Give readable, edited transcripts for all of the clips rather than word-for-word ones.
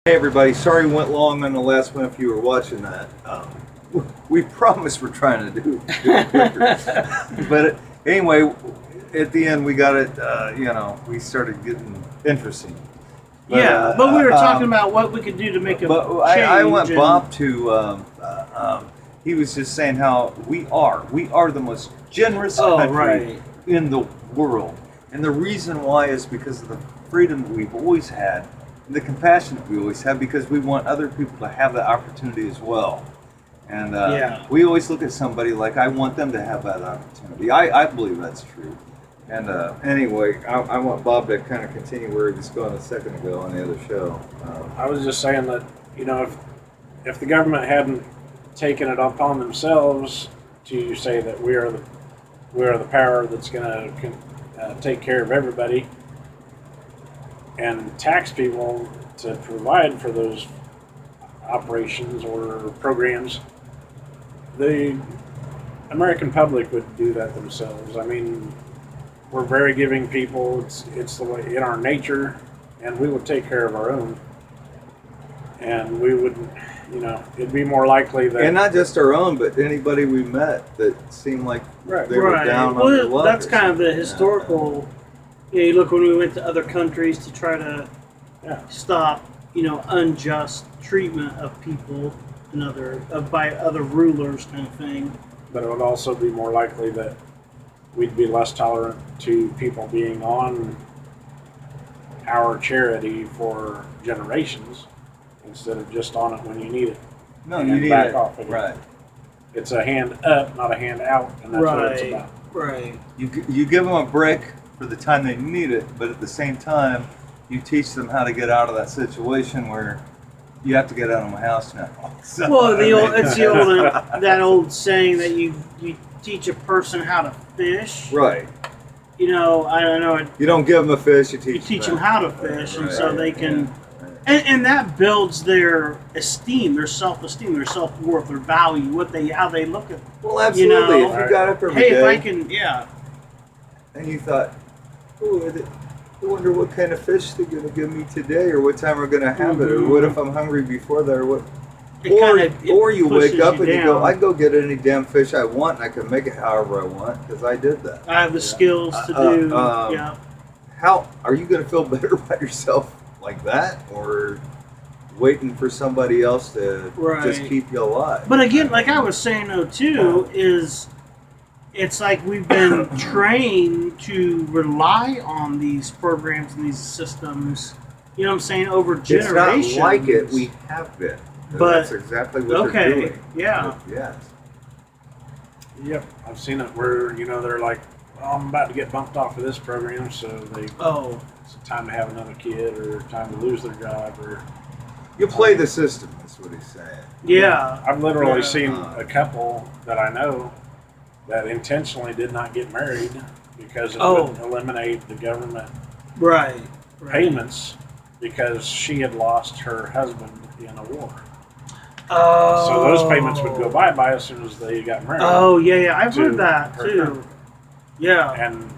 Hey everybody, sorry we went long on the last one if you were watching that. We promised we're trying to do it quicker. But anyway, at the end we got it, we started getting interesting. But we were talking about what we could do to make a But change. I want Bob to, he was just saying how we are the most generous country right. in the world. And the reason why is because of the freedom that we've always had, and the compassion that we always have, because we want other people to have the opportunity as well. And we always look at somebody like, I want them to have that opportunity. I believe that's true. And anyway, I want Bob to kind of continue where he was going a second ago on the other show. I was just saying that, if the government hadn't taken it upon themselves to say that we are the power that's going to take care of everybody and tax people to provide for those operations or programs, the American public would do that themselves. I mean, we're very giving people. It's the way in our nature, and we would take care of our own. And we would, it'd be more likely that. And not just our own, but anybody we met that seemed like they were down on their luck. That's kind of the historical. You look when we went to other countries to try to stop, unjust treatment of people and by other rulers, kind of thing. But it would also be more likely that we'd be less tolerant to people being on our charity for generations instead of just on it when you need it. No, and you need back it. off of it. Right. It's a hand up, not a hand out, and that's what it's about. Right. You give them a break for the time they need it, but at the same time, you teach them how to get out of that situation where you have to get out of my house now. So, Well, it's that old saying that you teach a person how to fish. right. I don't know. You don't give them a fish, you You teach teach them them how to fish, and so they can. Yeah. And that builds their esteem, their self-esteem, their self-worth, their value, how they look at. Well, absolutely. If Right. you got up every Hey, day if I can, and you thought, oh, I wonder what kind of fish they're going to give me today, or what time we're going to have it, or what if I'm hungry before that, or what. Or you wake up and you go, I go get any damn fish I want, and I can make it however I want because I did that. I have the skills to do. How are you going to feel better about yourself like that, or waiting for somebody else to just keep you alive? But again, like I was saying though too, is it's like we've been trained to rely on these programs and these systems. You know what I'm saying? Over generations. It's not like it. We have been. But that's exactly what they're doing. Yeah. Yes. Yep, I've seen it where they're like, "Oh, I'm about to get bumped off of this program, so it's time to have another kid or time to lose their job or." You play the system. That's what he's saying. Yeah. I've literally seen a couple that I know that intentionally did not get married because it would eliminate the government payments because she had lost her husband in a war. Oh. So those payments would go bye-bye as soon as they got married. Oh, yeah. I've heard that, too. Her. Yeah. And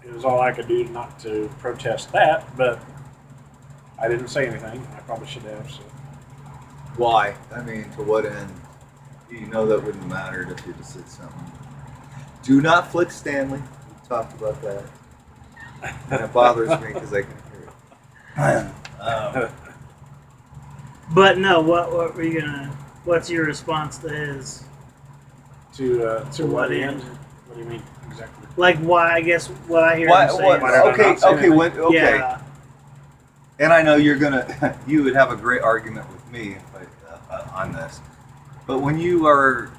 it was all I could do not to protest that, but I didn't say anything. I probably should have. So. Why? I mean, to what end? You know that wouldn't matter if you just said something. Do not flick Stanley. We talked about that. And it bothers me because I can hear it. But no, what were you gonna? What's your response to his? To what end? What do you mean exactly? Like why? I guess what I hear him saying. Okay. Yeah. And I know you would have a great argument with me on this. But when you are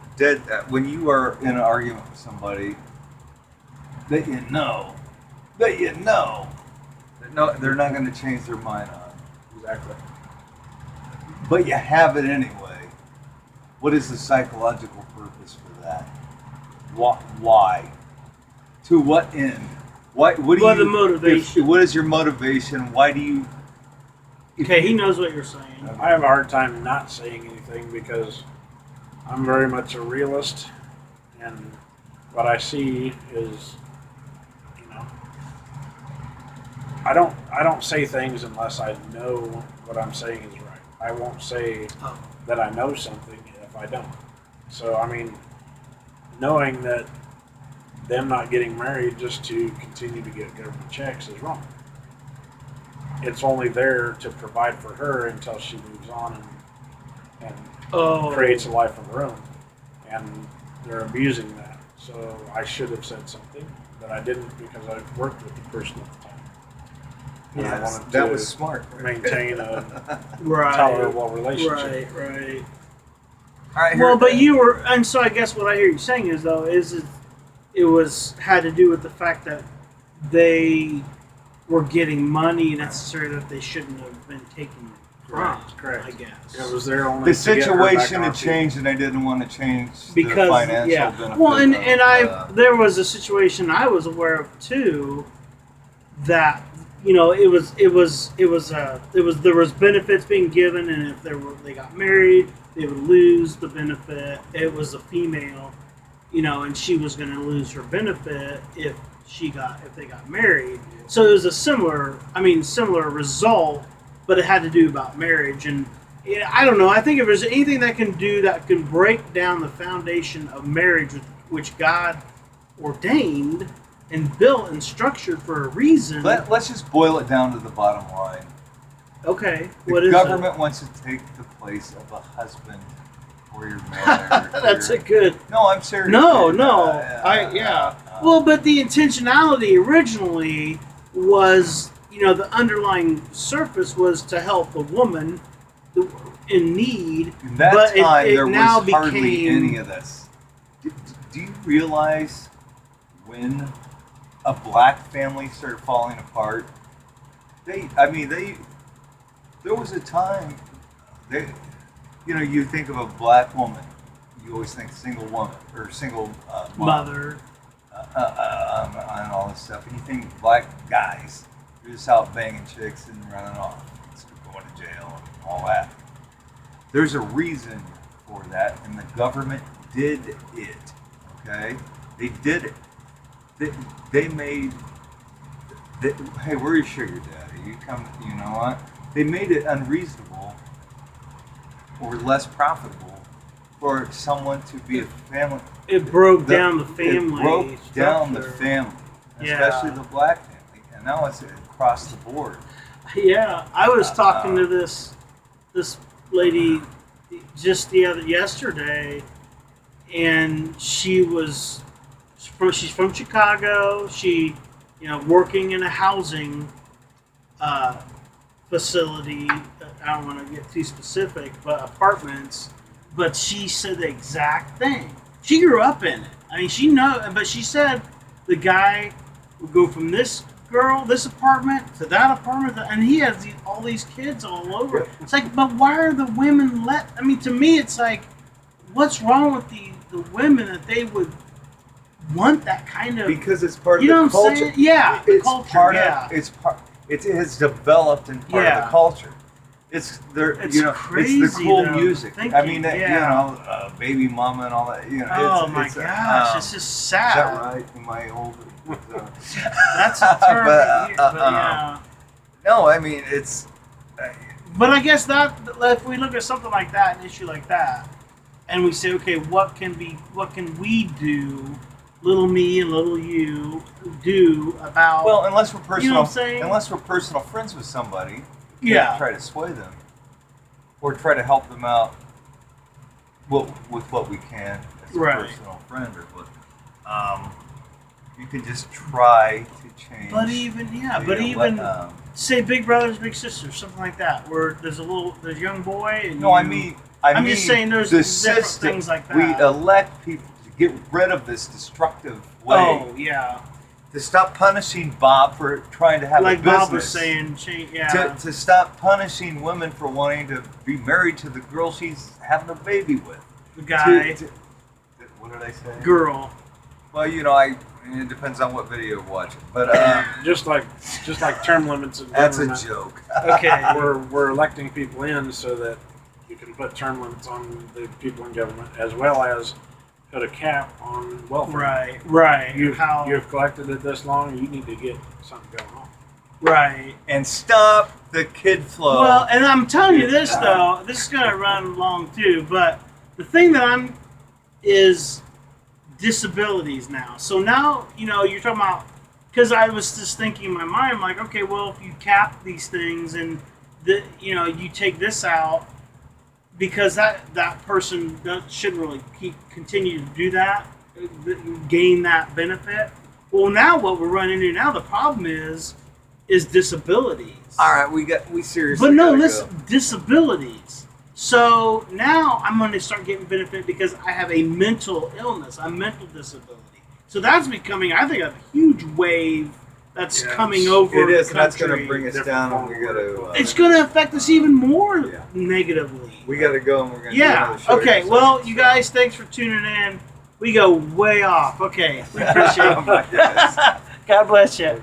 when you are in an argument with somebody that you know, they're not going to change their mind on. Exactly. But you have it anyway. What is the psychological purpose for that? Why? To what end? What the motivation? What is your motivation? Why do you? Okay, he knows what you're saying. I have a hard time not saying anything because I'm very much a realist, and what I see is, I don't say things unless I know what I'm saying is right. I won't say Oh. that I know something if I don't. So, I mean, knowing that them not getting married just to continue to get government checks is wrong. It's only there to provide for her until she moves on and creates a life of her own. And they're abusing that. So I should have said something, but I didn't because I worked with the person at the time. And I wanted that to was smart. maintain a Right. tolerable relationship. Right. All right, Well, but you were, and so I guess what I hear you saying is though it was had to do with the fact that they were getting money necessarily that they shouldn't have been taking from. Correct. I guess. It was there only the to get her back situation on had feet. changed, and I didn't want to change Because the financial yeah, benefit. well, and of, there was a situation I was aware of too that there was benefits being given, and if they got married, they would lose the benefit. It was a female, and she was going to lose her benefit if they got married. So it was a similar result, but it had to do about marriage. And I don't know. I think if there's anything that can break down the foundation of marriage, which God ordained and built and structured for a reason. let's just boil it down to the bottom line. Okay, The government wants to take the place of a husband or your man. That's a good. No, I'm serious. No. Yeah. Well, but the intentionality originally was, the underlying surface was to help the woman in need. In that but time, it there now was hardly became- any of this. Do you realize when a black family started falling apart? There was a time. You think of a black woman, you always think single woman or single mother. And all this stuff. And you think black guys, they're just out banging chicks and running off, going to jail and all that. There's a reason for that, and the government did it. Okay, they did it. They made. Hey, where's your sugar daddy? You come. You know what? They made it unreasonable or less profitable for someone to be a family. It broke down the family. It broke down the structure. family, Yeah. especially the black family, and now it's across the board. Yeah, I was talking to this lady just yesterday, and she's from Chicago. She, working in a housing facility. I don't want to get too specific, but apartments. But she said the exact thing. She grew up in it. I mean, but she said the guy would go from this apartment to that apartment, and he has all these kids all over. It's like, but why are the women to me, it's like, what's wrong with the women that they would want that kind of? Because it's part of You know the what I'm culture. saying? Yeah, the it's culture, part yeah. of it has developed in part of Yeah. the culture. It's It's it's crazy, the cool though, music. thinking, I mean, yeah. Baby Mama and all that. Oh my gosh, it's just sad. Is that right? Am I old? That's a term. But, yeah. No, I mean it's. But I guess that if we look at something like that, an issue like that, and we say, okay, what can we do, little me and little you, do about? Well, unless we're personal, You know what I'm saying? unless we're personal friends with somebody, Yeah. try to sway them, or try to help them out. With what we can as a Right. personal friend, or what. You can just try to change. But even say Big Brothers Big Sisters, something like that, where there's a young boy and No, I mean, I'm just saying there's the different system. things like that. We elect people to get rid of this destructive way. Oh yeah, To stop punishing Bob for trying to have like a business. Bob was saying, yeah. To stop punishing women for wanting to be married to the girl she's having a baby with. The guy, What did I say? girl. Well, it depends on what video you're watching, but just like term limits in that's a government. joke. Okay. We're electing people in so that you can put term limits on the people in government, as well as put a cap on welfare. Right. You've collected it this long, you need to get something going on. Right. and stop the kid flow. Well, and I'm telling you this though, this is gonna run long too. But the thing that is disabilities now. So now you're talking about, because I was just thinking in my mind, I'm like, okay, well, if you cap these things and you take this out, because that person shouldn't really continue to do that, gain that benefit. Well, now what we're running into now, the problem is disabilities. All right, we seriously. But no, gotta listen, go. disabilities. So now I'm going to start getting benefit because I have a mental illness, a mental disability. So that's becoming, I think, a huge wave that's coming over. It is. The And that's country. going to bring us down, and we got to. It's going to affect us even more negatively. We got to go, and we're going to. Do another show Okay. here Well, soon, you so. guys, thanks for tuning in. We go way off. Okay. We appreciate Oh my goodness. it. God bless you.